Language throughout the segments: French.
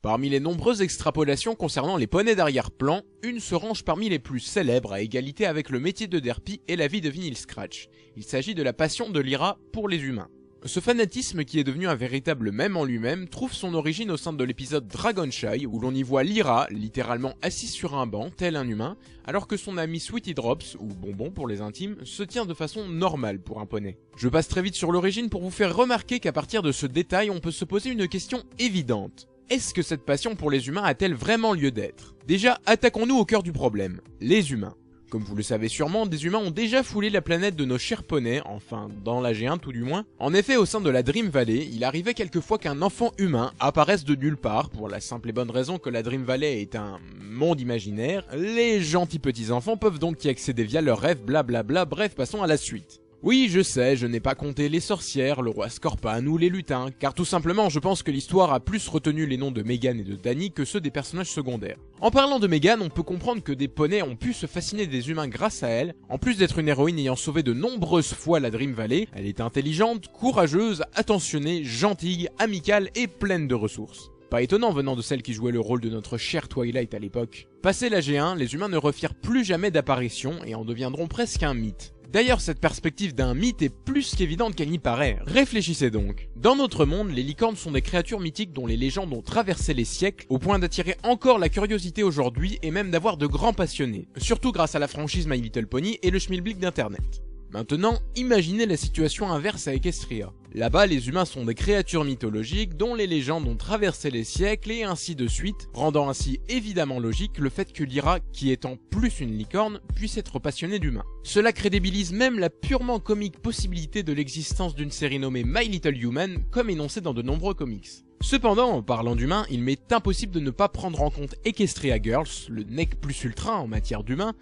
Parmi les nombreuses extrapolations concernant les poneys d'arrière-plan, une se range parmi les plus célèbres à égalité avec le métier de Derpy et la vie de Vinyl Scratch. Il s'agit de la passion de Lyra pour les humains. Ce fanatisme qui est devenu un véritable mème en lui-même trouve son origine au sein de l'épisode Dragonshy où l'on y voit Lyra littéralement assise sur un banc tel un humain alors que son ami Sweetie Drops, ou Bonbon pour les intimes, se tient de façon normale pour un poney. Je passe très vite sur l'origine pour vous faire remarquer qu'à partir de ce détail on peut se poser une question évidente. Est-ce que cette passion pour les humains a-t-elle vraiment lieu d'être? Déjà, attaquons-nous au cœur du problème, les humains. Comme vous le savez sûrement, des humains ont déjà foulé la planète de nos chers poneys, enfin dans la G1 tout du moins. En effet, au sein de la Dream Valley, il arrivait quelquefois qu'un enfant humain apparaisse de nulle part, pour la simple et bonne raison que la Dream Valley est un monde imaginaire. Les gentils petits enfants peuvent donc y accéder via leurs rêves, blablabla, bref, passons à la suite. Oui, je sais, je n'ai pas compté les sorcières, le roi Scorpan ou les lutins, car tout simplement je pense que l'histoire a plus retenu les noms de Megan et de Danny que ceux des personnages secondaires. En parlant de Megan, on peut comprendre que des poneys ont pu se fasciner des humains grâce à elle. En plus d'être une héroïne ayant sauvé de nombreuses fois la Dream Valley, elle est intelligente, courageuse, attentionnée, gentille, amicale et pleine de ressources. Pas étonnant venant de celle qui jouait le rôle de notre chère Twilight à l'époque. Passé la G1, les humains ne refirent plus jamais d'apparition et en deviendront presque un mythe. D'ailleurs, cette perspective d'un mythe est plus qu'évidente qu'elle n'y paraît. Réfléchissez donc. Dans notre monde, les licornes sont des créatures mythiques dont les légendes ont traversé les siècles, au point d'attirer encore la curiosité aujourd'hui et même d'avoir de grands passionnés. Surtout grâce à la franchise My Little Pony et le schmilblick d'internet. Maintenant, imaginez la situation inverse à Equestria. Là-bas, les humains sont des créatures mythologiques dont les légendes ont traversé les siècles et ainsi de suite, rendant ainsi évidemment logique le fait que Lyra, qui est en plus une licorne, puisse être passionnée d'humains. Cela crédibilise même la purement comique possibilité de l'existence d'une série nommée My Little Human, comme énoncé dans de nombreux comics. Cependant, en parlant d'humains, il m'est impossible de ne pas prendre en compte Equestria Girls, le nec plus ultra en matière d'humains,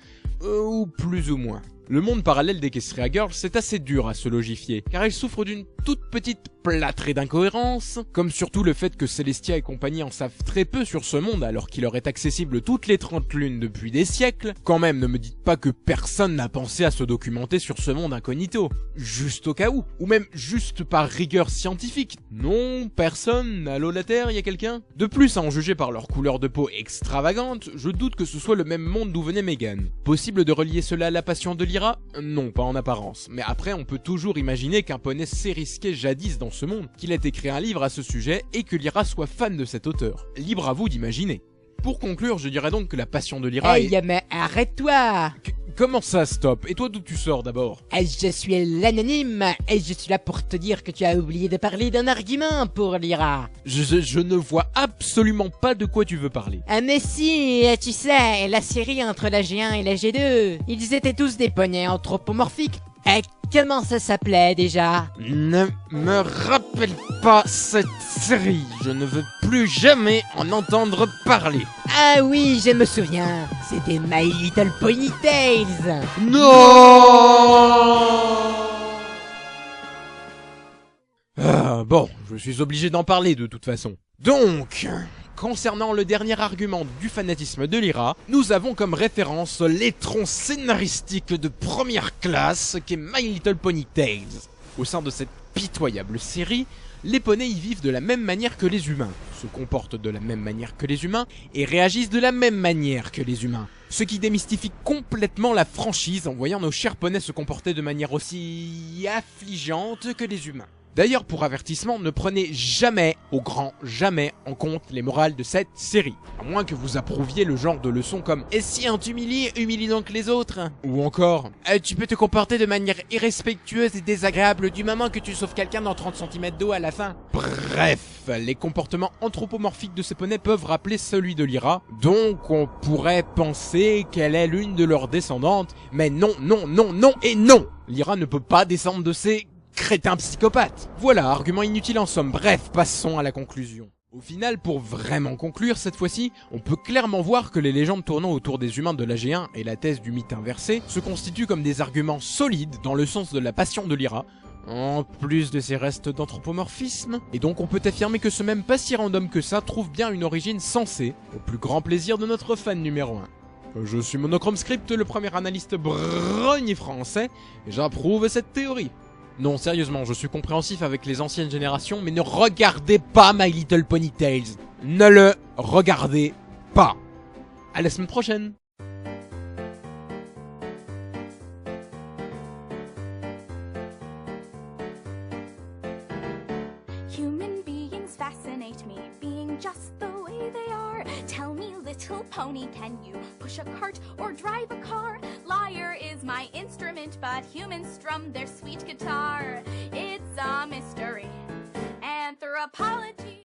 ou plus ou moins. Le monde parallèle d'Equestria Girls c'est assez dur à se logifier, car il souffre d'une toute petite plâtrée d'incohérences, comme surtout le fait que Celestia et compagnie en savent très peu sur ce monde alors qu'il leur est accessible toutes les 30 lunes depuis des siècles. Quand même, ne me dites pas que personne n'a pensé à se documenter sur ce monde incognito, juste au cas où, ou même juste par rigueur scientifique. Non, personne, allô la Terre, y a quelqu'un? De plus, à en juger par leur couleur de peau extravagante, je doute que ce soit le même monde d'où venait Megan. Possible de relier cela à la passion de Lyra? Non, pas en apparence, mais après on peut toujours imaginer qu'un poney s'est risqué jadis dans ce monde, qu'il ait écrit un livre à ce sujet et que Lyra soit fan de cet auteur. Libre à vous d'imaginer. Pour conclure, je dirais donc que la passion de Lyra Hey, mais arrête-toi! Comment ça, stop? Et toi, d'où tu sors d'abord? Je suis l'anonyme et je suis là pour te dire que tu as oublié de parler d'un argument pour Lyra. Je ne vois absolument pas de quoi tu veux parler. Ah mais si, tu sais, la série entre la G1 et la G2, ils étaient tous des poneys anthropomorphiques. Et comment ça s'appelait déjà? Ne me rappelle pas cette série, je ne veux plus jamais en entendre parler. Ah oui, je me souviens, c'était My Little Pony Tales. Non! Bon, je suis obligé d'en parler de toute façon. Donc, concernant le dernier argument du fanatisme de Lyra, nous avons comme référence l'étron scénaristique de première classe qu'est My Little Pony Tales. Au sein de cette pitoyable série, les poneys y vivent de la même manière que les humains, se comportent de la même manière que les humains et réagissent de la même manière que les humains. Ce qui démystifie complètement la franchise en voyant nos chers poneys se comporter de manière aussi affligeante que les humains. D'ailleurs, pour avertissement, ne prenez jamais, au grand jamais, en compte les morales de cette série. À moins que vous approuviez le genre de leçons comme « Et si on t'humilie, humilie donc les autres » ou encore « Tu peux te comporter de manière irrespectueuse et désagréable du moment que tu sauves quelqu'un dans 30 cm d'eau à la fin. » Bref, les comportements anthropomorphiques de ces poneys peuvent rappeler celui de Lyra, donc on pourrait penser qu'elle est l'une de leurs descendantes, mais non, non, non, non et non! Lyra ne peut pas descendre de ces crétin psychopathe. Voilà, argument inutile en somme. Bref, passons à la conclusion. Au final, pour vraiment conclure cette fois-ci, on peut clairement voir que les légendes tournant autour des humains de la G1 et la thèse du mythe inversé se constituent comme des arguments solides dans le sens de la passion de Lyra, en plus de ses restes d'anthropomorphisme. Et donc on peut affirmer que ce même pas si random que ça trouve bien une origine sensée, au plus grand plaisir de notre fan numéro 1. Je suis Monochrome Script, le premier analyste brogni français, et j'approuve cette théorie. Non, sérieusement, je suis compréhensif avec les anciennes générations, mais ne regardez pas My Little Pony Tales. Ne le regardez pas. À la semaine prochaine. Human beings fascinate me, being just the way they are. Tell me, little pony, can you push a cart or drive a car? Lyre is my instrument, but humans strum their sweet guitar. It's a mystery. Anthropology